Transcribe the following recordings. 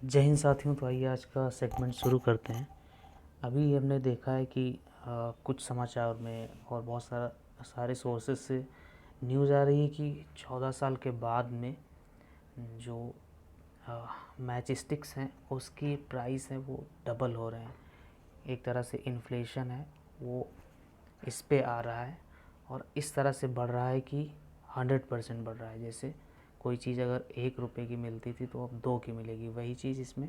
जय हिंद साथियों। तो आइए आज का सेगमेंट शुरू करते हैं। अभी हमने देखा है कि कुछ समाचार में और बहुत सारे सोर्सेस से न्यूज़ आ रही है कि 14 साल के बाद में जो मैच स्टिक्स हैं उसकी प्राइस है वो डबल हो रहे हैं। एक तरह से इन्फ्लेशन है वो इस पे आ रहा है और इस तरह से बढ़ रहा है कि 100% बढ़ रहा है। जैसे कोई चीज़ अगर 1 रुपये की मिलती थी तो अब 2 की मिलेगी। वही चीज़ इसमें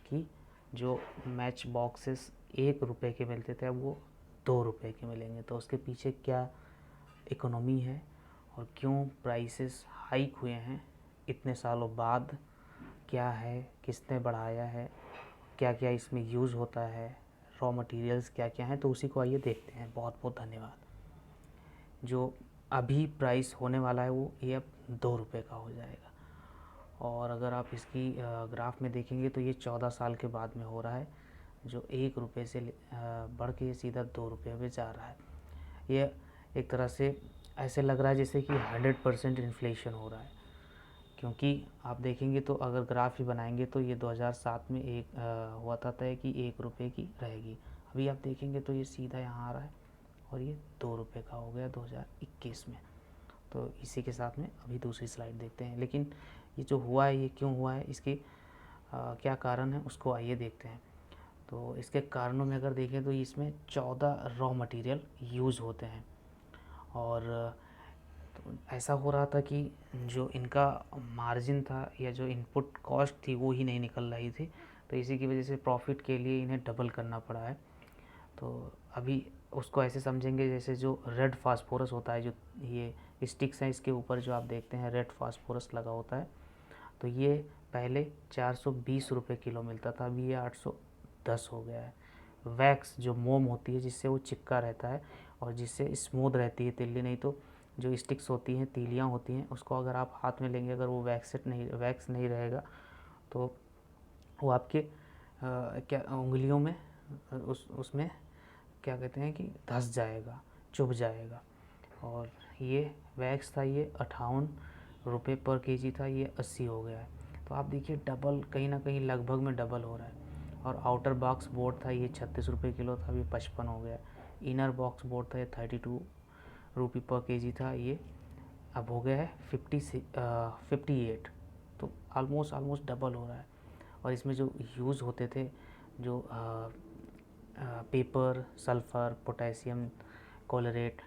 कि जो मैच बॉक्सेस 1 रुपये के मिलते थे अब वो 2 रुपये के मिलेंगे। तो उसके पीछे क्या इकोनॉमी है और क्यों प्राइसेस हाइक हुए हैं इतने सालों बाद, क्या है, किसने बढ़ाया है, क्या क्या इसमें यूज़ होता है, रॉ मटेरियल्स क्या क्या हैं, तो उसी को आइए देखते हैं। बहुत बहुत धन्यवाद। जो अभी प्राइस होने वाला है वो ये अब 2 रुपये का हो जाएगा। और अगर आप इसकी ग्राफ में देखेंगे तो ये 14 साल के बाद में हो रहा है, जो 1 रुपये से बढ़ के सीधा 2 रुपये में जा रहा है। ये एक तरह से ऐसे लग रहा है जैसे कि 100% इन्फ्लेशन हो रहा है, क्योंकि आप देखेंगे तो अगर ग्राफ ही बनाएंगे तो ये 2007 में एक हुआ था तय कि 1 रुपये की रहेगी। अभी आप देखेंगे तो ये सीधा यहाँ आ रहा है और ये 2 रुपये का हो गया 2021 में। तो इसी के साथ में अभी दूसरी स्लाइड देखते हैं। लेकिन ये जो हुआ है ये क्यों हुआ है, इसकी क्या कारण है उसको आइए देखते हैं। तो इसके कारणों में अगर देखें तो इसमें 14 रॉ मटेरियल यूज़ होते हैं और तो ऐसा हो रहा था कि जो इनका मार्जिन था या जो इनपुट कॉस्ट थी वो ही नहीं निकल रही थी। तो इसी की वजह से प्रॉफिट के लिए इन्हें डबल करना पड़ा है। तो अभी उसको ऐसे समझेंगे जैसे जो रेड फास्फोरस होता है, जो ये स्टिक्स हैं इसके ऊपर जो आप देखते हैं रेड फास्फोरस लगा होता है, तो ये पहले 420 रुपये किलो मिलता था, अभी ये 810 हो गया है। वैक्स जो मोम होती है जिससे वो चिपका रहता है और जिससे स्मूथ रहती है तिल्ली, नहीं तो जो स्टिक्स होती हैं, तीलियाँ होती हैं, उसको अगर आप हाथ में लेंगे अगर वो वैक्स नहीं रहेगा तो वो आपके क्या उंगलियों में उसमें क्या कहते हैं कि धंस जाएगा, चुभ जाएगा। और ये वैक्स था ये 58 रुपये पर केजी था, ये 80 हो गया है। तो आप देखिए डबल, कहीं ना कहीं लगभग में डबल हो रहा है। और आउटर बॉक्स बोर्ड था ये 36 रुपये किलो था, अभी 55 हो गया है। इनर बॉक्स बोर्ड था ये 32 रुपये पर केजी था, ये अब हो गया है 58। तो ऑलमोस्ट डबल हो रहा है। और इसमें जो यूज़ होते थे जो पेपर, सल्फ़र, पोटेशियम क्लोरेट,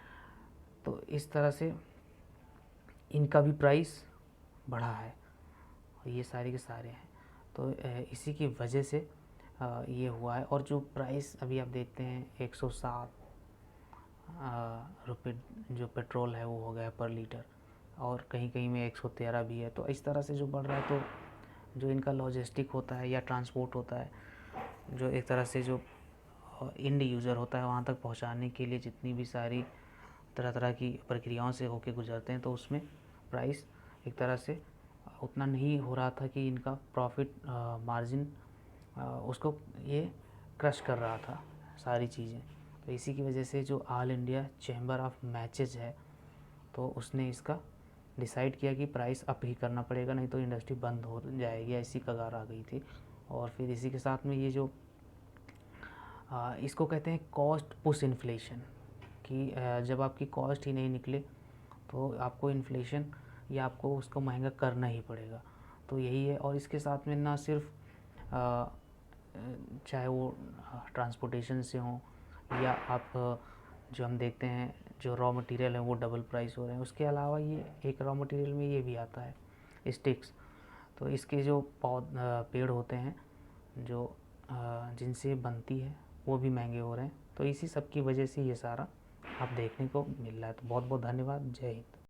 तो इस तरह से इनका भी प्राइस बढ़ा है और ये सारे के सारे हैं। तो इसी की वजह से ये हुआ है। और जो प्राइस अभी आप देखते हैं 107 रुपये जो पेट्रोल है वो हो गया पर लीटर, और कहीं कहीं में 113 भी है। तो इस तरह से जो बढ़ रहा है, तो जो इनका लॉजिस्टिक होता है या ट्रांसपोर्ट होता है, जो एक तरह से जो इंड यूज़र होता है वहाँ तक पहुँचाने के लिए जितनी भी सारी तरह तरह की प्रक्रियाओं से होके गुजरते हैं, तो उसमें प्राइस एक तरह से उतना नहीं हो रहा था कि इनका प्रॉफिट मार्जिन उसको ये क्रश कर रहा था सारी चीज़ें। तो इसी की वजह से जो all India chamber of matches है, तो उसने इसका डिसाइड किया कि प्राइस अप ही करना पड़ेगा, नहीं तो इंडस्ट्री बंद हो जाएगी, ऐसी कगार आ गई थी। और फिर इसी के साथ में ये जो इसको कहते हैं कॉस्ट पुश इन्फ्लेशन, कि जब आपकी कॉस्ट ही नहीं निकले तो आपको इन्फ्लेशन या आपको उसको महंगा करना ही पड़ेगा। तो यही है। और इसके साथ में ना सिर्फ चाहे वो ट्रांसपोर्टेशन से हो या आप जो हम देखते हैं जो रॉ मटेरियल है वो डबल प्राइस हो रहे हैं, उसके अलावा ये एक रॉ मटेरियल में ये भी आता है स्टिक्स। तो इसके जो पेड़ होते हैं जो जिनसे बनती है वो भी महंगे हो रहे हैं। तो इसी सब की वजह से ये सारा आप देखने को मिल रहा है। तो बहुत बहुत धन्यवाद। जय हिंद।